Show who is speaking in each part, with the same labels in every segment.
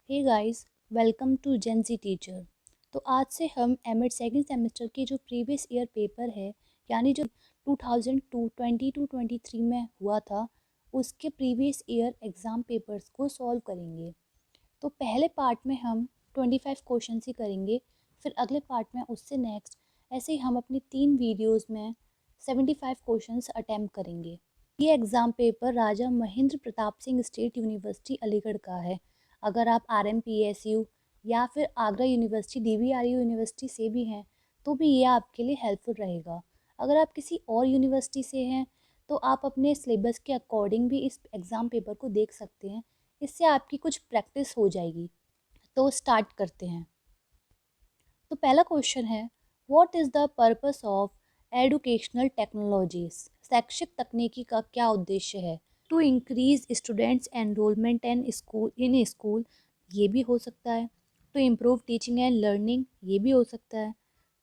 Speaker 1: Hey guys, welcome to Gen Z teacher. तो आज से हम एमएड सेकंड सेमेस्टर के जो प्रीवियस ईयर पेपर है, यानी जो 2022-23 में हुआ था, उसके प्रीवियस ईयर एग्ज़ाम पेपर्स को सॉल्व करेंगे। तो पहले पार्ट में हम 25 क्वेश्चन ही करेंगे, फिर अगले पार्ट में उससे नेक्स्ट ऐसे ही हम अपनी 3 वीडियोस में 75 क्वेश्चंस अटेम्प्ट करेंगे। ये एग्ज़ाम पेपर राजा महेंद्र प्रताप सिंह स्टेट यूनिवर्सिटी अलीगढ़ का है। अगर आप RMPSU या फिर आगरा यूनिवर्सिटी DVRU यूनिवर्सिटी से भी हैं तो भी ये आपके लिए हेल्पफुल रहेगा। अगर आप किसी और यूनिवर्सिटी से हैं तो आप अपने सिलेबस के अकॉर्डिंग भी इस एग्ज़ाम पेपर को देख सकते हैं। इससे आपकी कुछ प्रैक्टिस हो जाएगी। तो स्टार्ट करते हैं। तो पहला क्वेश्चन है, what is the purpose of educational technologies? शैक्षिक तकनीकी का क्या उद्देश्य है? To increase students enrolment and school in school, ये भी हो सकता है। To improve teaching and learning, ये भी हो सकता है।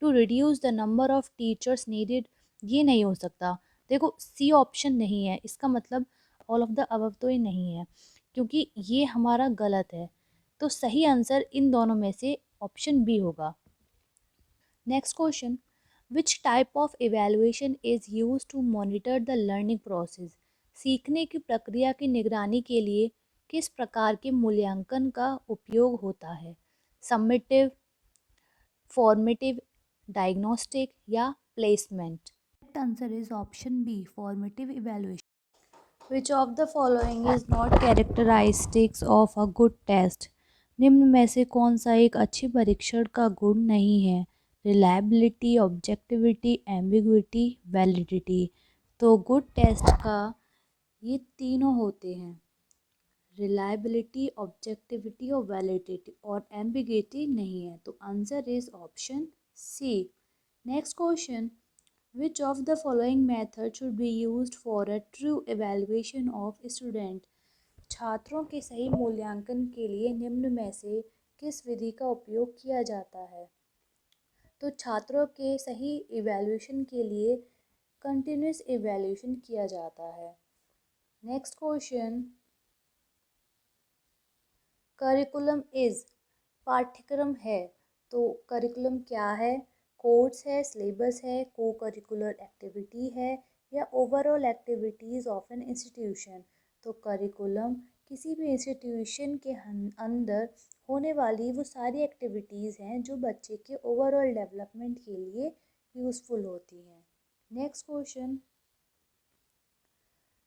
Speaker 1: To reduce the number of teachers needed, ये नहीं हो सकता। देखो, सी ऑप्शन नहीं है, इसका मतलब ऑल ऑफ द अबव तो ये नहीं है, क्योंकि ये हमारा गलत है। तो सही आंसर इन दोनों में से ऑप्शन बी होगा। Next question, which type of evaluation is use to monitor the learning process? सीखने की प्रक्रिया की निगरानी के लिए किस प्रकार के मूल्यांकन का उपयोग होता है? सम्मेटिव, फॉर्मेटिव, डायग्नोस्टिक या placement? Answer is option B, formative evaluation. Which of the following is not characteristics of a good test? निम्न में से कौन सा एक अच्छे परीक्षण का गुण नहीं है? Reliability, objectivity, ambiguity, validity. तो गुड टेस्ट का ये तीनों होते हैं, रिलायबिलिटी, ऑब्जेक्टिविटी और वैलिडिटी, और एम्बिग्विटी नहीं है। तो answer is option C. Next question, which of the following method should be used for a true evaluation of student? छात्रों के सही मूल्यांकन के लिए निम्न में से किस विधि का उपयोग किया जाता है? तो छात्रों के सही इवैल्यूएशन के लिए कंटिन्यूस इवैल्यूएशन किया जाता है। नेक्स्ट क्वेश्चन, करिकुलम इज, पाठ्यक्रम है, तो करिकुलम क्या है? कोर्स है, सिलेबस है, को करिकुलर एक्टिविटी है, या overall activities of an institution? तो करिकुलम किसी भी इंस्टीट्यूशन के अंदर होने वाली वो सारी एक्टिविटीज़ हैं जो बच्चे के ओवरऑल डेवलपमेंट के लिए यूज़फुल होती हैं। Next question,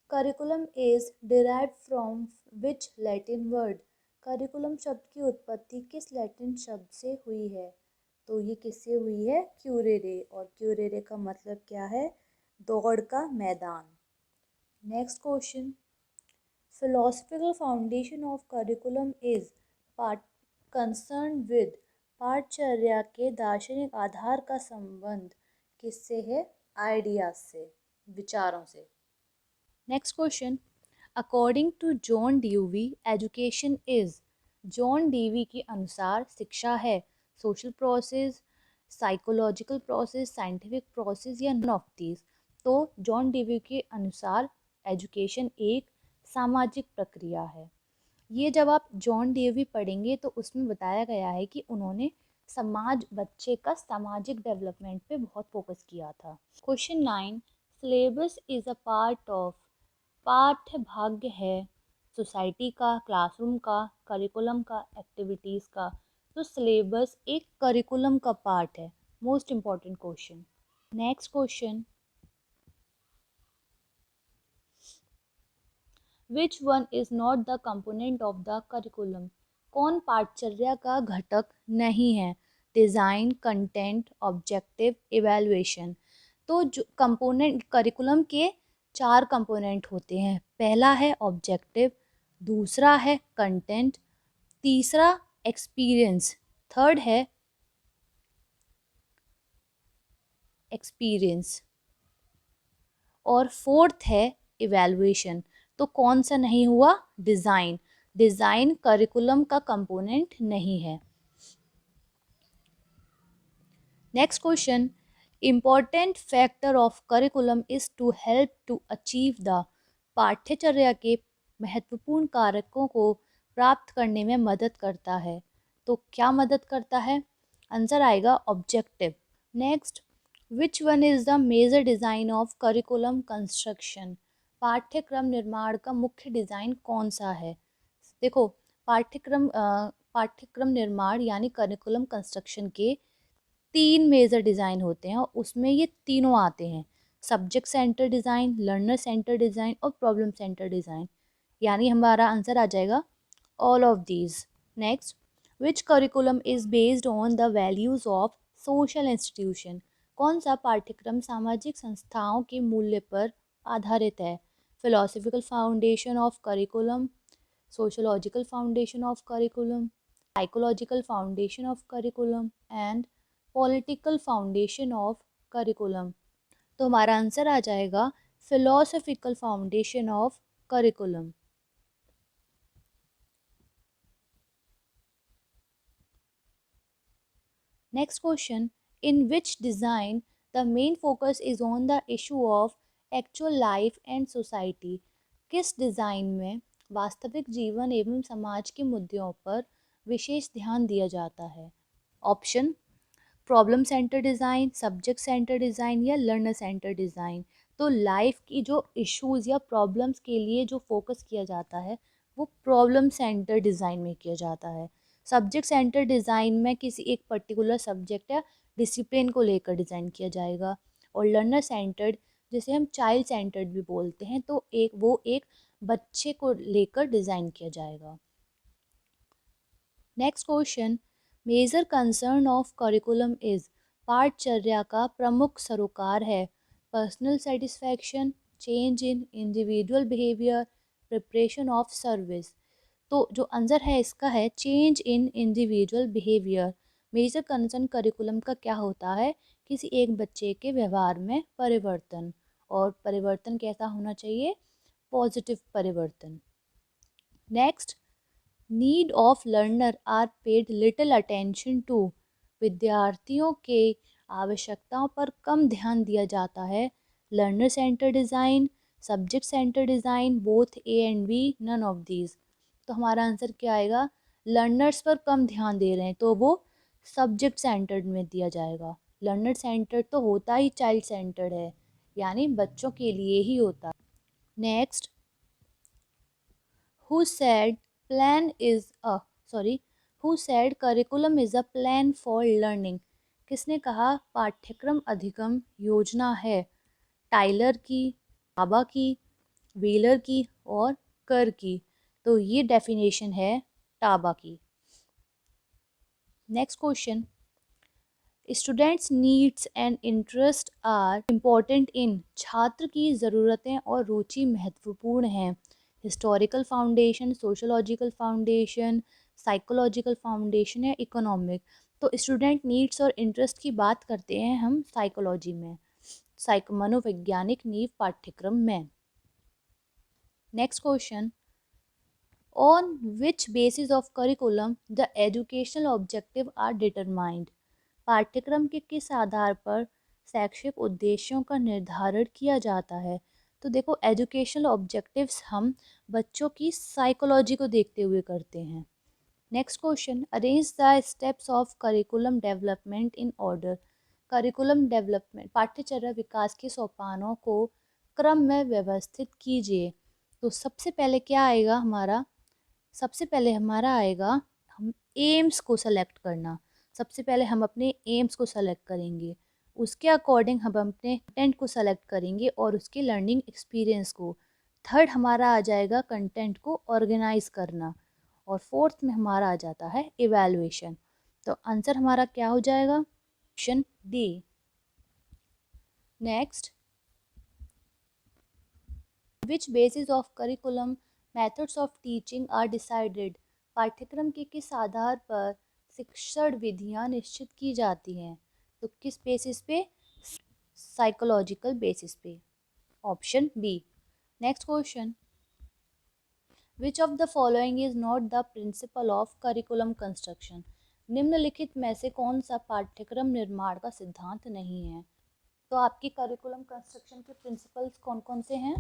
Speaker 1: curriculum is derived from which Latin word? Curriculum शब्द की उत्पत्ति किस लैटिन शब्द से हुई है? तो ये किससे हुई है? क्यूरेरे, और क्यूरेरे का मतलब क्या है? दौड़ का मैदान। Next question, philosophical foundation of curriculum is part concern with, पाठचर्या के दार्शनिक आधार का संबंध किससे है? आइडियाज से, विचारों से। Next question, according to John Dewey education is, John Dewey के अनुसार शिक्षा है social process, psychological process, scientific process, या नन ऑफ दीज? तो जॉन डीवी के अनुसार एजुकेशन एक सामाजिक प्रक्रिया है। ये जब आप जॉन डीवी पढ़ेंगे तो उसमें बताया गया है कि उन्होंने बच्चे का सामाजिक डेवलपमेंट पे बहुत फोकस किया था। Question 9, syllabus is a part of, पाठ्य भाग्य है सोसाइटी का, क्लासरूम का, करिकुलम का, एक्टिविटीज़ का? तो सिलेबस एक करिकुलम का पार्ट है। Most important question. Next question, which one is not the component of the curriculum? कौन पाठचर्या का घटक नहीं है? Design, content, objective, evaluation. तो जो कंपोनेंट करिकुलम के 4 कंपोनेंट होते हैं। पहला है ऑब्जेक्टिव, दूसरा है कंटेंट, तीसरा एक्सपीरियंस, थर्ड है एक्सपीरियंस, और फोर्थ है इवैल्यूएशन। तो कौन सा नहीं हुआ? डिज़ाइन। डिज़ाइन करिकुलम का कंपोनेंट नहीं है। Next question, important factor of curriculum is to help to achieve the, पाठ्यचर्या के महत्वपूर्ण कारकों को प्राप्त करने में मदद करता है। तो क्या मदद करता है? आंसर आएगा objective. Next, which one is the major design of curriculum construction? पाठ्यक्रम निर्माण का मुख्य डिज़ाइन कौन सा है? देखो, पाठ्यक्रम निर्माण यानी करिकुलम कंस्ट्रक्शन के 3 मेजर डिज़ाइन होते हैं और उसमें ये तीनों आते हैं: subject centre design, learner centre design और प्रॉब्लम सेंटर डिज़ाइन। यानी हमारा आंसर आ जाएगा all of these. Next, which curriculum is based on the values of social institution? कौन सा पाठ्यक्रम सामाजिक संस्थाओं के मूल्य पर आधारित है? Philosophical foundation of curriculum, sociological foundation of curriculum, psychological foundation of curriculum and political foundation of curriculum। तो हमारा आंसर आ जाएगा philosophical foundation of curriculum। Next question, in which design the main focus is on the issue of actual life and society? किस design में वास्तविक जीवन एवं समाज के मुद्दों पर विशेष ध्यान दिया जाता है? Option, problem centre design, subject centre design या लर्नर सेंटर डिज़ाइन। तो लाइफ की जो इश्यूज़ या प्रॉब्लम्स के लिए जो फोकस किया जाता है वो प्रॉब्लम सेंटर डिज़ाइन में किया जाता है। सब्जेक्ट सेंटर डिज़ाइन में किसी एक पर्टिकुलर सब्जेक्ट या डिसिप्लिन को लेकर डिज़ाइन किया जाएगा। और लर्नर सेंटर्ड, जिसे हम चाइल्ड सेंटर्ड भी बोलते हैं, तो एक बच्चे को लेकर डिज़ाइन किया जाएगा। Next question, major concern of curriculum is? पाठचर्या का प्रमुख सरोकार है personal satisfaction, change in individual behaviour, preparation of service. तो जो आंसर है इसका है change in individual behaviour. Major concern curriculum का क्या होता है? किसी एक बच्चे के व्यवहार में परिवर्तन। और परिवर्तन कैसा होना चाहिए? पॉजिटिव परिवर्तन। Next, need of learner are paid little attention to. विद्यार्थियों के आवश्यकताओं पर कम ध्यान दिया जाता है। Learner centre design, subject centre design, both A and B, none of these. तो हमारा आंसर क्या आएगा? लर्नर्स पर कम ध्यान दे रहे हैं तो वो सब्जेक्ट सेंटर्ड में दिया जाएगा। लर्नर सेंटर्ड तो होता ही चाइल्ड सेंटर्ड है, यानी बच्चों के लिए ही होता है। Next, who said plan is a sorry who said curriculum is a plan for learning? किसने कहा पाठ्यक्रम अधिगम योजना है? टाइलर की, बाबा की, व्हीलर की और कर की। तो ये डेफिनेशन है टाबा की। Next question, students needs and interest are important in? छात्र की ज़रूरतें और रुचि महत्वपूर्ण हैं। Historical foundation, sociological foundation, psychological foundation या इकोनॉमिक? तो स्टूडेंट नीड्स और इंटरेस्ट की बात करते हैं हम साइकोलॉजी में, मनोवैज्ञानिक नींव पाठ्यक्रम में। Next question, on which basis of curriculum the educational objective are determined? पाठ्यक्रम के किस आधार पर शैक्षिक उद्देश्यों का निर्धारण किया जाता है? तो देखो, एजुकेशनल ऑब्जेक्टिव्स हम बच्चों की साइकोलॉजी को देखते हुए करते हैं। Next question, arrange the steps of curriculum development in order. Curriculum development, पाठ्यचर्या विकास के सोपानों को क्रम में व्यवस्थित कीजिए। तो सबसे पहले क्या आएगा हमारा? सबसे पहले हमारा आएगा हम एम्स को सेलेक्ट करना। सबसे पहले हम अपने एम्स को सेलेक्ट करेंगे, उसके अकॉर्डिंग हम अपने कंटेंट को सेलेक्ट करेंगे और उसके लर्निंग एक्सपीरियंस को। थर्ड हमारा आ जाएगा कंटेंट को ऑर्गेनाइज करना। और फोर्थ में हमारा आ जाता है इवैल्यूएशन। तो आंसर हमारा क्या हो जाएगा? Option D. Next, which basis of curriculum methods of teaching are decided? पाठ्यक्रम के किस आधार पर शिक्षण विधियाँ निश्चित की जाती हैं? तो किस बेसिस पे? साइकोलॉजिकल बेसिस पे। Option B. Next question, which of the following is not the principle of curriculum construction? निम्नलिखित में से कौन सा पाठ्यक्रम निर्माण का सिद्धांत नहीं है? तो आपकी करिकुलम कंस्ट्रक्शन के प्रिंसिपल्स कौन कौन से हैं?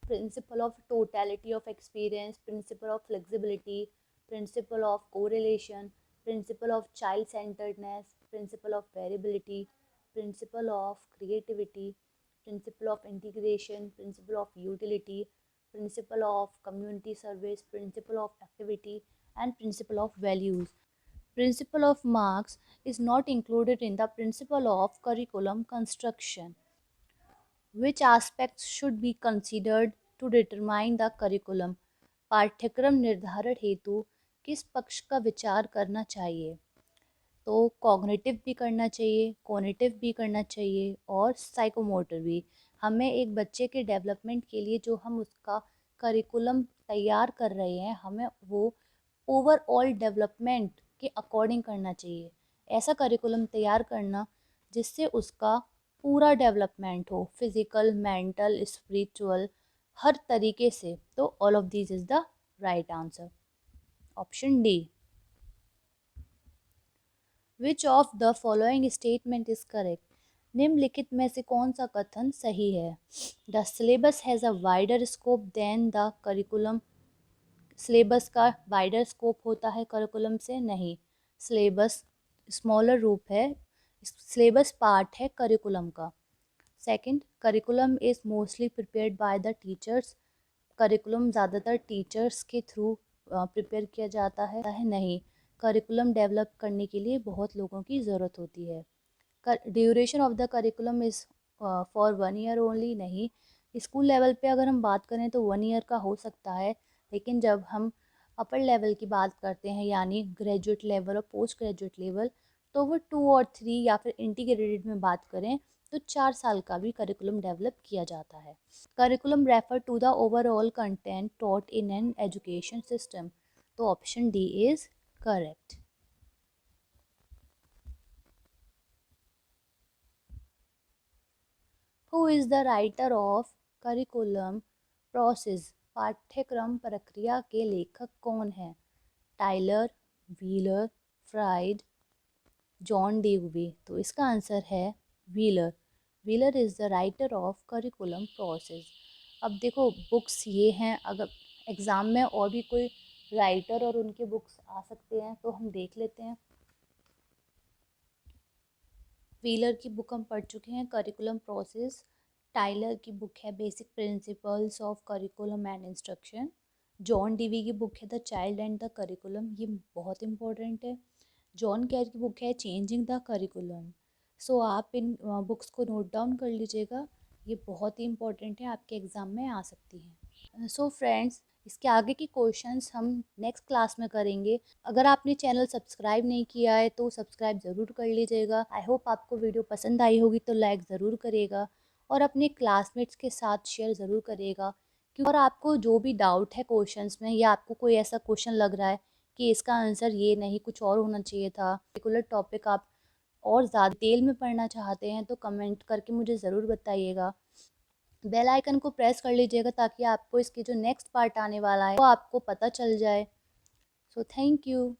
Speaker 1: Principle of totality of experience, principle of flexibility, principle of correlation, principle of child centeredness, principle of variability, principle of creativity, principle of integration, principle of utility, principle of community service, principle of activity, and principle of values. Principle of marks is not included in the principle of curriculum construction. Which aspects should be considered to determine the curriculum? पाठ्यक्रम निर्धारण हेतु किस पक्ष का विचार करना चाहिए? तो कॉग्निटिव भी करना चाहिए, कॉग्निटिव भी करना चाहिए और साइकोमोटर भी। हमें एक बच्चे के डेवलपमेंट के लिए जो हम उसका करिकुलम तैयार कर रहे हैं, हमें वो ओवरऑल डेवलपमेंट के अकॉर्डिंग करना चाहिए। ऐसा करिकुलम तैयार करना जिससे उसका पूरा डेवलपमेंट हो, फिजिकल, मेंटल, स्पिरिचुअल, हर तरीके से। तो all of this is the right answer. Option D. Which of the following statement is correct? निम्नलिखित में से कौन सा कथन सही है? The syllabus has a wider scope than the curriculum. Syllabus का वाइडर स्कोप होता है करिकुलम से? नहीं, सिलेबस स्मॉलर रूप है, सिलेबस पार्ट है करिकुलम का। Second, curriculum is mostly prepared by the teachers. Curriculum ज़्यादातर टीचर्स के थ्रू प्रिपेयर किया जाता है? नहीं, करिकुलम डेवलप करने के लिए बहुत लोगों की ज़रूरत होती है। Duration of the curriculum is for 1 year only? नहीं, स्कूल लेवल पे अगर हम बात करें तो 1 ईयर का हो सकता है, लेकिन जब हम अपर लेवल की बात करते हैं यानी ग्रेजुएट लेवल और पोस्ट ग्रेजुएट लेवल, तो वो 2 और 3 या फिर इंटीग्रेटेड में बात करें तो 4 साल का भी करिकुलम डेवलप किया जाता है। Curriculum refer to the overall content taught in an education system. तो option D is correct. Who is the writer of curriculum process? पाठ्यक्रम प्रक्रिया के लेखक कौन है? Tyler, Wheeler, Freud, John Dewey. तो इसका आंसर है Wheeler. Wheeler is the writer of curriculum process. अब देखो बुक्स ये हैं, अगर एग्ज़ाम में और भी कोई राइटर और उनके बुक्स आ सकते हैं तो हम देख लेते हैं। व्हीलर की बुक हम पढ़ चुके हैं, करिकुलम प्रोसेस। टाइलर की बुक है basic principles of curriculum and instruction. John Dewey की बुक है the child and the curriculum, ये बहुत इंपॉर्टेंट है। जॉन केयर की बुक है चेंजिंग द करिकुलम। सो आप इन बुक्स को नोट डाउन कर लीजिएगा, ये बहुत ही इंपॉर्टेंट है, आपके एग्ज़ाम में आ सकती है। सो फ्रेंड्स, इसके आगे की क्वेश्चंस हम नेक्स्ट क्लास में करेंगे। अगर आपने चैनल सब्सक्राइब नहीं किया है तो सब्सक्राइब ज़रूर कर लीजिएगा। आई होप आपको वीडियो पसंद आई होगी, तो लाइक ज़रूर करिएगा और अपने क्लासमेट्स के साथ शेयर ज़रूर करिएगा। क्यों, और आपको जो भी डाउट है क्वेश्चंस में या आपको कोई ऐसा क्वेश्चन लग रहा है कि इसका आंसर ये नहीं कुछ और होना चाहिए था, पर्टिकुलर टॉपिक आप और ज़्यादा डिटेल में पढ़ना चाहते हैं, तो कमेंट करके मुझे ज़रूर बताइएगा। बेल आइकन को प्रेस कर लीजिएगा ताकि आपको इसकी जो नेक्स्ट पार्ट आने वाला है वो आपको पता चल जाए। So thank you.